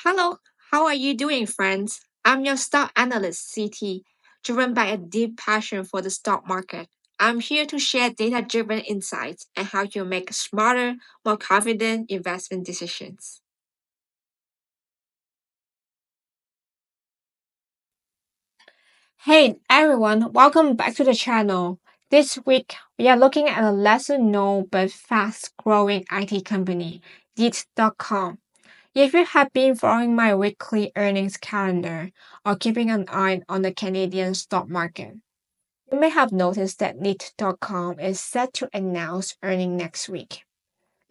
Hello, how are you doing, friends? I'm your stock analyst, CT, driven by a deep passion for the stock market. I'm here to share data driven insights and how you make smarter, more confident investment decisions. Hey everyone, welcome back to the channel. This week, we are looking at a lesser known but fast growing IT company, Kneat.com. If you have been following my weekly earnings calendar or keeping an eye on the Canadian stock market, you may have noticed that Kneat.com is set to announce earnings next week.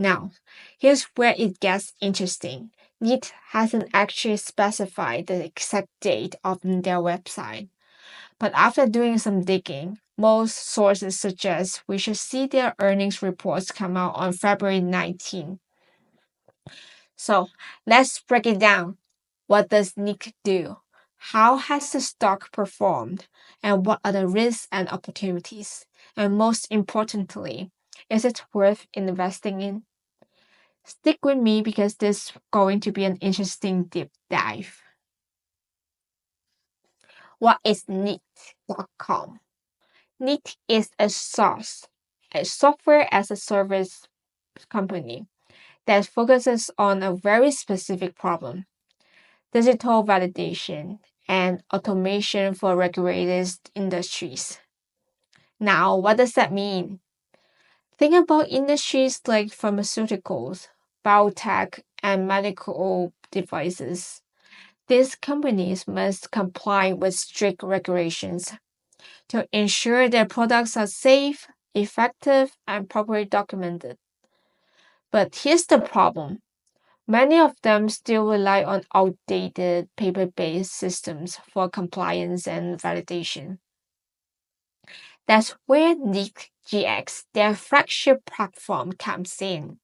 Now, here's where it gets interesting. Kneat hasn't actually specified the exact date of their website, but after doing some digging, most sources suggest we should see their earnings reports come out on February 19. So let's break it down. What does Kneat do? How has the stock performed? And what are the risks and opportunities? And most importantly, is it worth investing in? Stick with me because this is going to be an interesting deep dive. What is Kneat.com? Kneat is a SaaS, a software as a service company that focuses on a very specific problem: digital validation and automation for regulated industries. Now, what does that mean? Think about industries like pharmaceuticals, biotech, and medical devices. These companies must comply with strict regulations to ensure their products are safe, effective, and properly documented. But here's the problem: many of them still rely on outdated paper-based systems for compliance and validation. That's where Kneat GX, their flagship platform, comes in.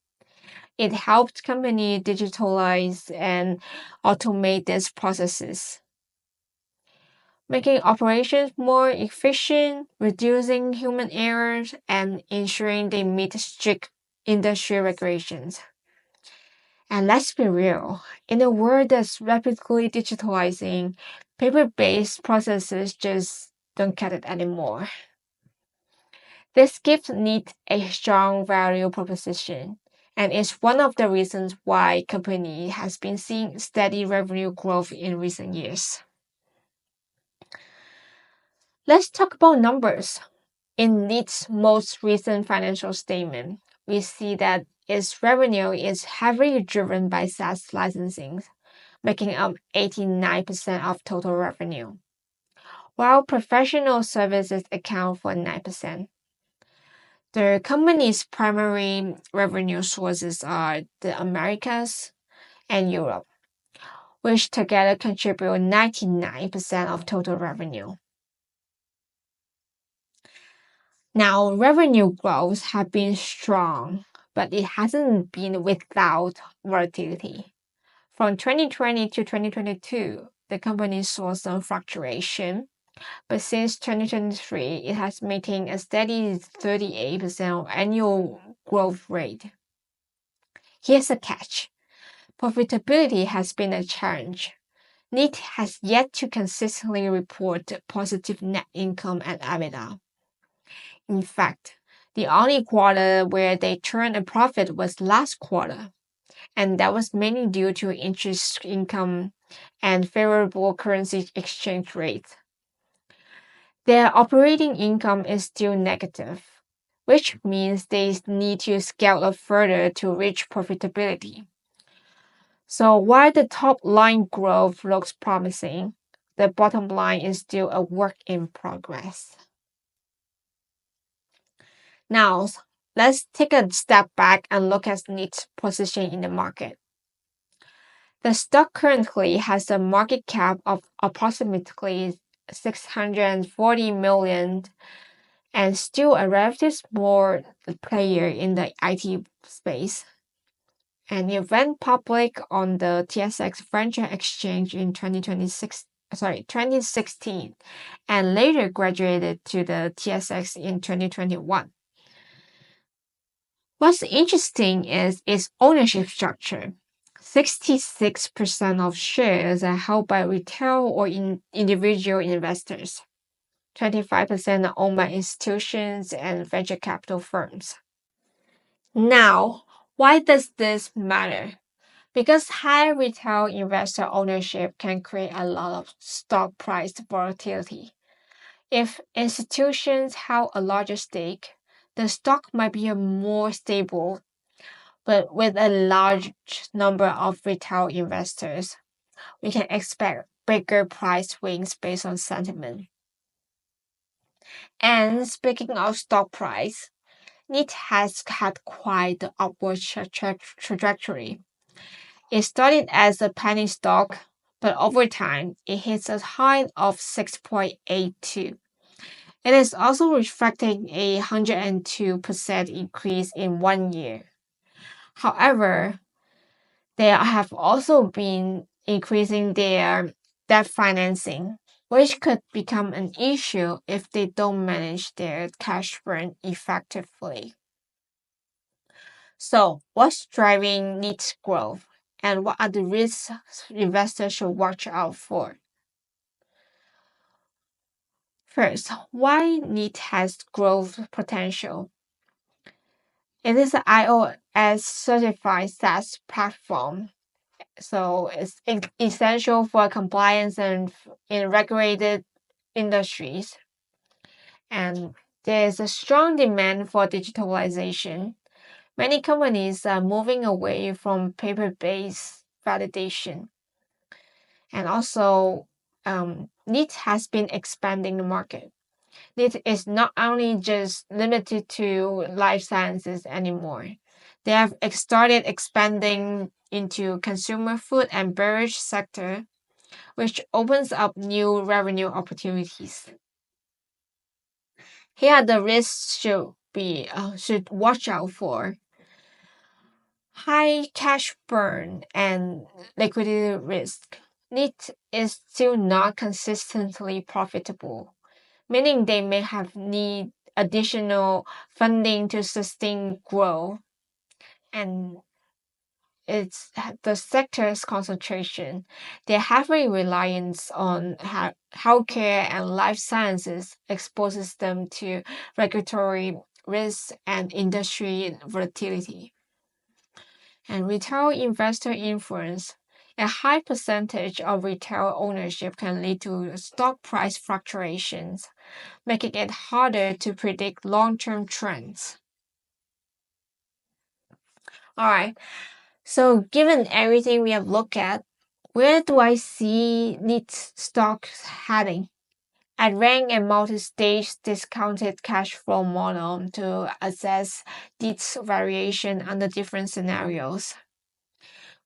It helps companies digitalize and automate these processes, making operations more efficient, reducing human errors, and ensuring they meet strict industry regulations. And let's be real, in a world that's rapidly digitalizing, paper-based processes just don't cut it anymore. This gives Kneat a strong value proposition, and is one of the reasons why company has been seeing steady revenue growth in recent years. Let's talk about numbers. In Kneat's most recent financial statement, we see that its revenue is heavily driven by SaaS licensing, making up 89% of total revenue, while professional services account for 9%. The company's primary revenue sources are the Americas and Europe, which together contribute 99% of total revenue. Now, revenue growth has been strong, but it hasn't been without volatility. From 2020 to 2022, the company saw some fluctuation, but since 2023, it has maintained a steady 38% annual growth rate. Here's a catch: profitability has been a challenge. Kneat has yet to consistently report positive net income and EBITDA. In fact, the only quarter where they turned a profit was last quarter, and that was mainly due to interest income and favorable currency exchange rates. Their operating income is still negative, which means they need to scale up further to reach profitability. So while the top line growth looks promising, the bottom line is still a work in progress. Now, let's take a step back and look at Kneat's position in the market. The stock currently has a market cap of approximately 640 million and still a relatively small player in the IT space. And it went public on the TSX Venture Exchange in 2016, and later graduated to the TSX in 2021. What's interesting is its ownership structure. 66% of shares are held by retail or individual investors. 25% are owned by institutions and venture capital firms. Now, why does this matter? Because high retail investor ownership can create a lot of stock price volatility. If institutions held a larger stake, the stock might be more stable, but with a large number of retail investors, we can expect bigger price swings based on sentiment. And speaking of stock price, Kneat has had quite the upward trajectory. It started as a penny stock, but over time, it hits a high of 6.82. It is also reflecting a 102% increase in 1 year. However, they have also been increasing their debt financing, which could become an issue if they don't manage their cash burn effectively. So, what's driving Kneat's growth, and what are the risks investors should watch out for? First, why Kneat has growth potential? It is an iOS certified SaaS platform, so it's essential for compliance and in regulated industries. And there's a strong demand for digitalization. Many companies are moving away from paper-based validation. And also, Kneat has been expanding the market. Kneat is not only just limited to life sciences anymore. They have started expanding into consumer food and beverage sector, which opens up new revenue opportunities. Here are the risks should watch out for. High cash burn and liquidity risk. Kneat is still not consistently profitable, meaning they may have need additional funding to sustain growth. And it's the sector's concentration. Their heavy reliance on healthcare and life sciences exposes them to regulatory risks and industry volatility. And retail investor influence. A high percentage of retail ownership can lead to stock price fluctuations, making it harder to predict long-term trends. All right, so given everything we have looked at, where do I see Kneat stocks heading? I'd rank a multi-stage discounted cash flow model to assess Kneat's variation under different scenarios.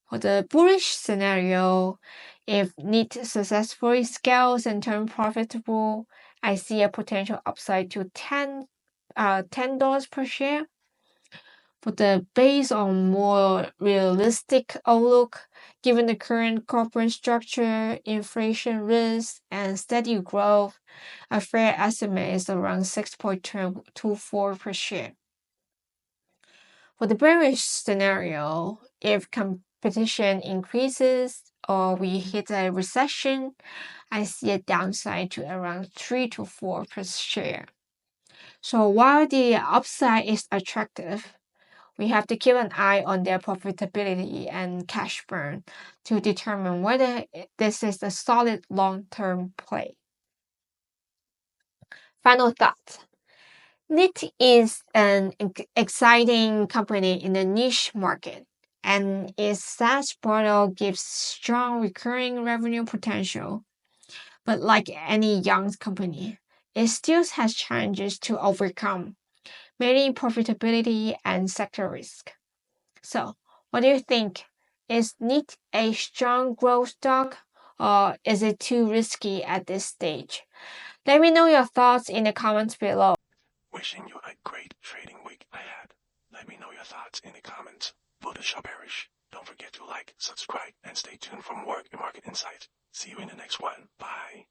For the bullish scenario, if Kneat successfully scales and turns profitable, I see a potential upside to $10 per share. But based on more realistic outlook, given the current corporate structure, inflation risk, and steady growth, a fair estimate is around 6.24 per share. For the bearish scenario, if competition increases or we hit a recession, I see a downside to around 3 to 4 per share. So while the upside is attractive, we have to keep an eye on their profitability and cash burn to determine whether this is a solid long-term play. Final thought. Kneat is an exciting company in a niche market, and its SaaS model gives strong recurring revenue potential. But like any young company, it still has challenges to overcome, mainly profitability and sector risk. So, what do you think? Is Kneat a strong growth stock, or is it too risky at this stage? Let me know your thoughts in the comments below. Wishing you a great trading week ahead. Let me know your thoughts in the comments. Bullish or bearish? Don't forget to like, subscribe, and stay tuned for more market insight. See you in the next one. Bye.